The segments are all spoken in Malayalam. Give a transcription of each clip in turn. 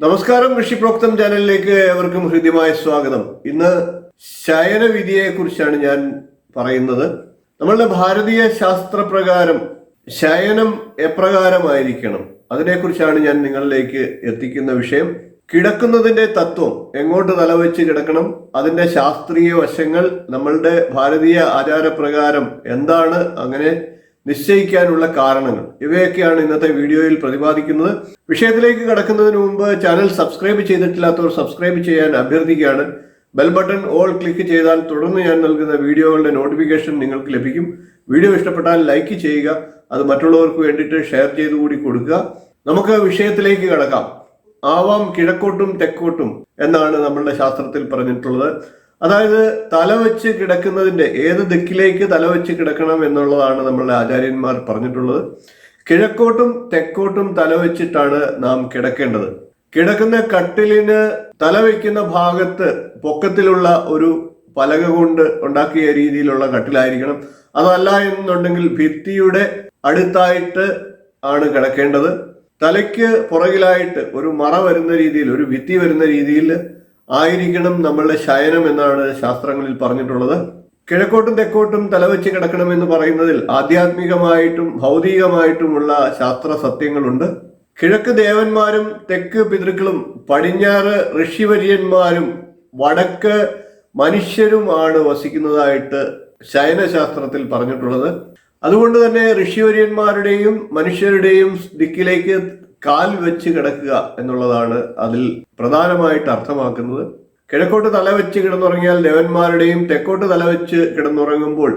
നമസ്കാരം, ഋഷിപ്രോക്തം ചാനലിലേക്ക് ഏവർക്കും ഹൃദ്യമായ സ്വാഗതം. ഇന്ന് ശയനവിധിയെ കുറിച്ചാണ് ഞാൻ പറയുന്നത്. നമ്മളുടെ ഭാരതീയ ശാസ്ത്രപ്രകാരം ശയനം എപ്രകാരമായിരിക്കണം അതിനെക്കുറിച്ചാണ് ഞാൻ നിങ്ങളിലേക്ക് എത്തിക്കുന്ന വിഷയം. കിടക്കുന്നതിന്റെ തത്വം, എങ്ങോട്ട് തലവെച്ച് കിടക്കണം, അതിന്റെ ശാസ്ത്രീയ വശങ്ങൾ, നമ്മളുടെ ഭാരതീയ ആചാരപ്രകാരം എന്താണ് അങ്ങനെ നിശ്ചയിക്കാനുള്ള കാരണങ്ങൾ, ഇവയൊക്കെയാണ് ഇന്നത്തെ വീഡിയോയിൽ പ്രതിപാദിക്കുന്നത്. വിഷയത്തിലേക്ക് കടക്കുന്നതിന് മുമ്പ് ചാനൽ സബ്സ്ക്രൈബ് ചെയ്തിട്ടില്ലാത്തവർ സബ്സ്ക്രൈബ് ചെയ്യാൻ അഭ്യർത്ഥിക്കുകയാണ്. ബെൽ ബട്ടൺ ഓൾ ക്ലിക്ക് ചെയ്താൽ തുടർന്ന് ഞാൻ നൽകുന്ന വീഡിയോകളുടെ നോട്ടിഫിക്കേഷൻ നിങ്ങൾക്ക് ലഭിക്കും. വീഡിയോ ഇഷ്ടപ്പെട്ടാൽ ലൈക്ക് ചെയ്യുക, അത് മറ്റുള്ളവർക്ക് വേണ്ടിയിട്ട് ഷെയർ ചെയ്തു കൂടി കൊടുക്കുക. നമുക്ക് വിഷയത്തിലേക്ക് കടക്കാം. ആവാം കിഴക്കോട്ടും തെക്കോട്ടും എന്നാണ് നമ്മളുടെ ശാസ്ത്രത്തിൽ പറഞ്ഞിട്ടുള്ളത്. അതായത് തലവെച്ച് കിടക്കുന്നതിന്റെ ഏത് ദിക്കിലേക്ക് തലവെച്ച് കിടക്കണം എന്നുള്ളതാണ് നമ്മളുടെ ആചാര്യന്മാർ പറഞ്ഞിട്ടുള്ളത്. കിഴക്കോട്ടും തെക്കോട്ടും തലവെച്ചിട്ടാണ് നാം കിടക്കേണ്ടത്. കിടക്കുന്ന കട്ടിലിന് തലവെക്കുന്ന ഭാഗത്ത് പൊക്കത്തിലുള്ള ഒരു പലക കൊണ്ട് ഉണ്ടാക്കിയ രീതിയിലുള്ള കട്ടിലായിരിക്കണം. അതല്ല എന്നുണ്ടെങ്കിൽ ഭിത്തിയുടെ അടുത്തായിട്ട് ആണ് കിടക്കേണ്ടത്. തലയ്ക്ക് പുറകിലായിട്ട് ഒരു മറ വരുന്ന രീതിയിൽ, ഒരു ഭിത്തി വരുന്ന രീതിയിൽ ആയിരിക്കണം നമ്മളുടെ ശയനം എന്നാണ് ശാസ്ത്രങ്ങളിൽ പറഞ്ഞിട്ടുള്ളത്. കിഴക്കോട്ടും തെക്കോട്ടും തലവെച്ച് കിടക്കണമെന്ന് പറയുന്നതിൽ ആധ്യാത്മികമായിട്ടും ഭൗതികമായിട്ടുമുള്ള ശാസ്ത്ര സത്യങ്ങളുണ്ട്. കിഴക്ക് ദേവന്മാരും തെക്ക് പിതൃക്കളും പടിഞ്ഞാറ് ഋഷിവര്യന്മാരും വടക്ക് മനുഷ്യരുമാണ് വസിക്കുന്നതായിട്ട് ശയനശാസ്ത്രത്തിൽ പറഞ്ഞിട്ടുള്ളത്. അതുകൊണ്ട് തന്നെ ഋഷിവര്യന്മാരുടെയും മനുഷ്യരുടെയും ദിക്കിലേക്ക് കാൽ വെച്ച് കിടക്കുക എന്നുള്ളതാണ് അതിൽ പ്രധാനമായിട്ട് അർത്ഥമാക്കുന്നത്. കിഴക്കോട്ട് തലവെച്ച് കിടന്നുറങ്ങിയാൽ ദേവന്മാരുടെയും, തെക്കോട്ട് തലവെച്ച് കിടന്നുറങ്ങുമ്പോൾ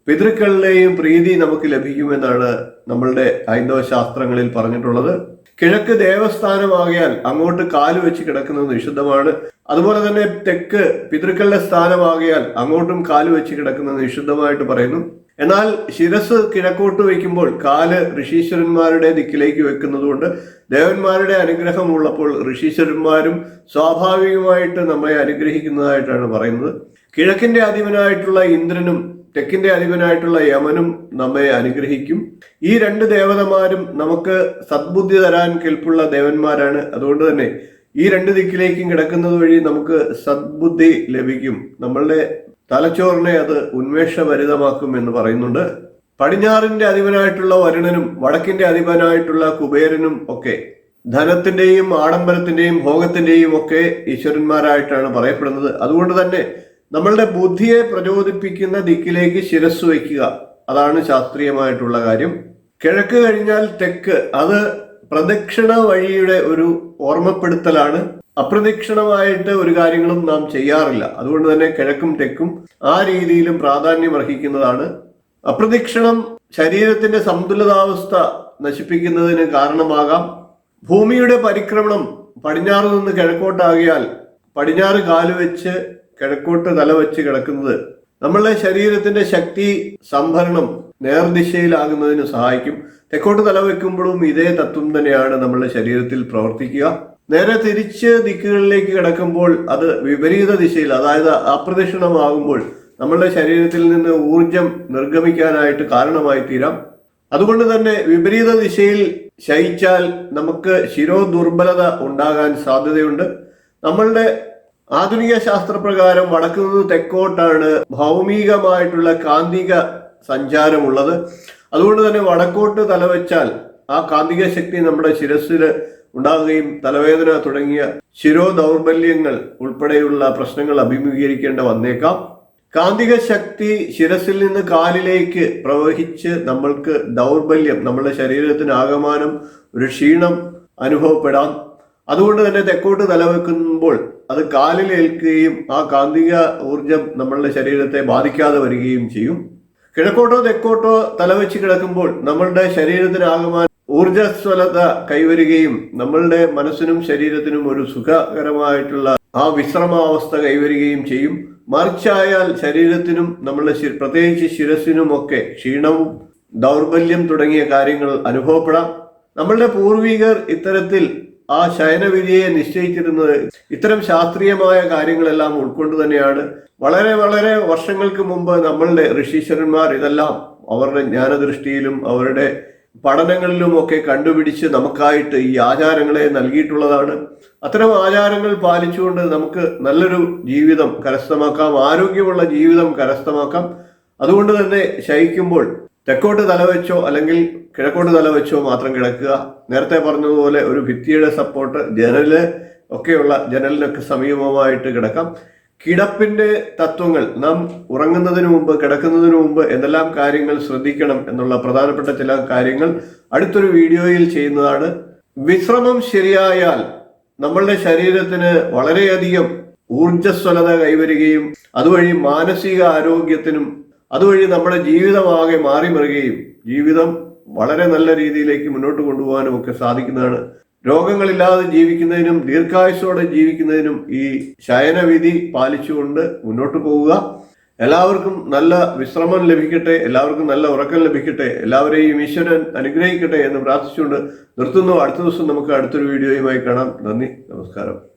പിതൃക്കളുടെയും പ്രീതി നമുക്ക് ലഭിക്കുമെന്നാണ് നമ്മളുടെ ഹൈന്ദവ ശാസ്ത്രങ്ങളിൽ പറഞ്ഞിട്ടുള്ളത്. കിഴക്ക് ദേവസ്ഥാനമാകിയാൽ അങ്ങോട്ട് കാല് വെച്ച് കിടക്കുന്നത് നിഷിദ്ധമാണ്. അതുപോലെ തന്നെ തെക്ക് പിതൃക്കളുടെ സ്ഥാനമാകിയാൽ അങ്ങോട്ടും കാല് വെച്ച് കിടക്കുന്നത് നിഷിദ്ധമായിട്ട് പറയുന്നു. എന്നാൽ ശിരസ് കിഴക്കോട്ട് വയ്ക്കുമ്പോൾ കാല് ഋഷീശ്വരന്മാരുടെ ദിക്കിലേക്ക് വെക്കുന്നതുകൊണ്ട് ദേവന്മാരുടെ അനുഗ്രഹം ഉള്ളപ്പോൾ ഋഷീശ്വരന്മാരും സ്വാഭാവികമായിട്ട് നമ്മെ അനുഗ്രഹിക്കുന്നതായിട്ടാണ് പറയുന്നത്. കിഴക്കിന്റെ അധിപനായിട്ടുള്ള ഇന്ദ്രനും തെക്കിന്റെ അധിപനായിട്ടുള്ള യമനും നമ്മെ അനുഗ്രഹിക്കും. ഈ രണ്ട് ദേവതമാരും നമുക്ക് സദ്ബുദ്ധി തരാൻ കെൽപ്പുള്ള ദേവന്മാരാണ്. അതുകൊണ്ട് തന്നെ ഈ രണ്ട് ദിക്കിലേക്കും കിടക്കുന്നത് വഴി നമുക്ക് സദ്ബുദ്ധി ലഭിക്കും. നമ്മളുടെ തലച്ചോറിനെ അത് ഉന്മേഷഭരിതമാക്കും എന്ന് പറയുന്നുണ്ട്. പടിഞ്ഞാറിന്റെ അധിപനായിട്ടുള്ള വരുണനും വടക്കിന്റെ അധിപനായിട്ടുള്ള കുബേരനും ഒക്കെ ധനത്തിന്റെയും ആഡംബരത്തിന്റെയും ഭോഗത്തിന്റെയും ഒക്കെ ഈശ്വരന്മാരായിട്ടാണ് പറയപ്പെടുന്നത്. അതുകൊണ്ട് തന്നെ നമ്മളുടെ ബുദ്ധിയെ പ്രചോദിപ്പിക്കുന്ന ദിക്കിലേക്ക് ശിരസ് വയ്ക്കുക, അതാണ് ശാസ്ത്രീയമായിട്ടുള്ള കാര്യം. കിഴക്ക് കഴിഞ്ഞാൽ തെക്ക്, അത് പ്രദക്ഷിണ വഴിയുടെ ഒരു ഓർമ്മപ്പെടുത്തലാണ്. അപ്രദക്ഷിണമായിട്ട് ഒരു കാര്യങ്ങളും നാം ചെയ്യാറില്ല. അതുകൊണ്ട് തന്നെ കിഴക്കും തെക്കും ആ രീതിയിലും പ്രാധാന്യം അർഹിക്കുന്നതാണ്. അപ്രദക്ഷിണം ശരീരത്തിന്റെ സന്തുലിതാവസ്ഥ നശിപ്പിക്കുന്നതിന് കാരണമാകാം. ഭൂമിയുടെ പരിക്രമണം പടിഞ്ഞാറ് നിന്ന് കിഴക്കോട്ടാകിയാൽ പടിഞ്ഞാറ് കാലുവെച്ച് കിഴക്കോട്ട് തലവെച്ച് കിടക്കുന്നത് നമ്മളുടെ ശരീരത്തിന്റെ ശക്തി സംഭരണം നേർദിശയിലാകുന്നതിന് സഹായിക്കും. തെക്കോട്ട് തലവെക്കുമ്പോഴും ഇതേ തത്വം തന്നെയാണ് നമ്മളുടെ ശരീരത്തിൽ പ്രവർത്തിക്കുക. നേരെ തിരിച്ച് ദിക്കുകളിലേക്ക് കിടക്കുമ്പോൾ അത് വിപരീത ദിശയിൽ, അതായത് അപ്രദക്ഷിണമാകുമ്പോൾ നമ്മളുടെ ശരീരത്തിൽ നിന്ന് ഊർജം നിർഗമിക്കാനായിട്ട് കാരണമായി തീരാം. അതുകൊണ്ട് തന്നെ വിപരീത ദിശയിൽ ശയിച്ചാൽ നമുക്ക് ശിരോദുർബലത ഉണ്ടാകാൻ സാധ്യതയുണ്ട്. നമ്മളുടെ ആധുനിക ശാസ്ത്രപ്രകാരം വടക്കു നിന്ന് തെക്കോട്ടാണ് ഭൗമികമായിട്ടുള്ള കാന്തിക സഞ്ചാരമുള്ളത്. അതുകൊണ്ട് തന്നെ വടക്കോട്ട് തലവെച്ചാൽ ആ കാന്തിക ശക്തി നമ്മുടെ ശിരസ്സിൽ ഉണ്ടാകുകയും തലവേദന തുടങ്ങിയ ശിരോദൗർബല്യങ്ങൾ ഉൾപ്പെടെയുള്ള പ്രശ്നങ്ങൾ അഭിമുഖീകരിക്കേണ്ട വന്നേക്കാം. കാന്തിക ശക്തി ശിരസിൽ നിന്ന് കാലിലേക്ക് പ്രവഹിച്ച് നമ്മൾക്ക് ദൗർബല്യം, നമ്മുടെ ശരീരത്തിന് ആകമാനം ഒരു ക്ഷീണം അനുഭവപ്പെടാം. അതുകൊണ്ട് തന്നെ തെക്കോട്ട് തലവെക്കുമ്പോൾ അത് കാലിലേൽക്കുകയും ആ കാന്തിക ഊർജം നമ്മളുടെ ശരീരത്തെ ബാധിക്കാതെ വരികയും ചെയ്യും. കിഴക്കോട്ടോ തെക്കോട്ടോ തലവെച്ച് കിടക്കുമ്പോൾ നമ്മളുടെ ശരീരത്തിന് ആകമാനം ഊർജസ്വലത കൈവരികയും നമ്മളുടെ മനസ്സിനും ശരീരത്തിനും ഒരു സുഖകരമായിട്ടുള്ള ആ വിശ്രമാവസ്ഥ കൈവരികയും ചെയ്യും. മറിച്ചായാൽ ശരീരത്തിനും നമ്മളുടെ പ്രത്യേകിച്ച് ശിരസിനുമൊക്കെ ക്ഷീണവും ദൗർബല്യം തുടങ്ങിയ കാര്യങ്ങൾ അനുഭവപ്പെടാം. നമ്മളുടെ പൂർവികർ ഇത്തരത്തിൽ ആ ശയനവിധിയെ നിശ്ചയിച്ചിരുന്നത് ഇത്തരം ശാസ്ത്രീയമായ കാര്യങ്ങളെല്ലാം ഉൾക്കൊണ്ട് തന്നെയാണ്. വളരെ വളരെ വർഷങ്ങൾക്ക് മുമ്പ് നമ്മളുടെ ഋഷീശ്വരന്മാർ ഇതെല്ലാം അവരുടെ ജ്ഞാനദൃഷ്ടിയിലും അവരുടെ പഠനങ്ങളിലുമൊക്കെ കണ്ടുപിടിച്ച് നമുക്കായിട്ട് ഈ ആചാരങ്ങളെ നൽകിയിട്ടുള്ളതാണ്. അത്തരം ആചാരങ്ങൾ പാലിച്ചുകൊണ്ട് നമുക്ക് നല്ലൊരു ജീവിതം കരസ്ഥമാക്കാം, ആരോഗ്യമുള്ള ജീവിതം കരസ്ഥമാക്കാം. അതുകൊണ്ട് തന്നെ ശയിക്കുമ്പോൾ തെക്കോട്ട് തലവെച്ചോ അല്ലെങ്കിൽ കിഴക്കോട്ട് തലവെച്ചോ മാത്രം കിടക്കുക. നേരത്തെ പറഞ്ഞതുപോലെ ഒരു ഭിത്തിയുടെ സപ്പോർട്ട്, ജനലിനൊക്കെ സമീപമായിട്ട് കിടക്കാം. കിടപ്പിന്റെ തത്വങ്ങൾ, നാം ഉറങ്ങുന്നതിന് മുമ്പ്, കിടക്കുന്നതിന് മുമ്പ് എന്തെല്ലാം കാര്യങ്ങൾ ശ്രദ്ധിക്കണം എന്നുള്ള പ്രധാനപ്പെട്ട ചില കാര്യങ്ങൾ അടുത്തൊരു വീഡിയോയിൽ ചെയ്യുന്നതാണ്. വിശ്രമം ശരിയായാൽ നമ്മളുടെ ശരീരത്തിന് വളരെയധികം ഊർജ്ജസ്വലത കൈവരികയും അതുവഴി മാനസിക ആരോഗ്യത്തിനും അതുവഴി നമ്മുടെ ജീവിതമാകെ മാറിമറിയുകയും ജീവിതം വളരെ നല്ല രീതിയിലേക്ക് മുന്നോട്ട് കൊണ്ടുപോകാനും ഒക്കെ സാധിക്കുന്നതാണ്. രോഗങ്ങളില്ലാതെ ജീവിക്കുന്നതിനും ദീർഘായുസ്സോടെ ജീവിക്കുന്നതിനും ഈ ശയനവിധി പാലിച്ചുകൊണ്ട് മുന്നോട്ട് പോവുക. എല്ലാവർക്കും നല്ല വിശ്രമം ലഭിക്കട്ടെ, എല്ലാവർക്കും നല്ല ഉറക്കം ലഭിക്കട്ടെ, എല്ലാവരെയും ഈശ്വരൻ അനുഗ്രഹിക്കട്ടെ എന്ന് പ്രാർത്ഥിച്ചുകൊണ്ട് നിർത്തുന്നു. അടുത്ത ദിവസം നമുക്ക് അടുത്തൊരു വീഡിയോയുമായി കാണാം. നന്ദി, നമസ്കാരം.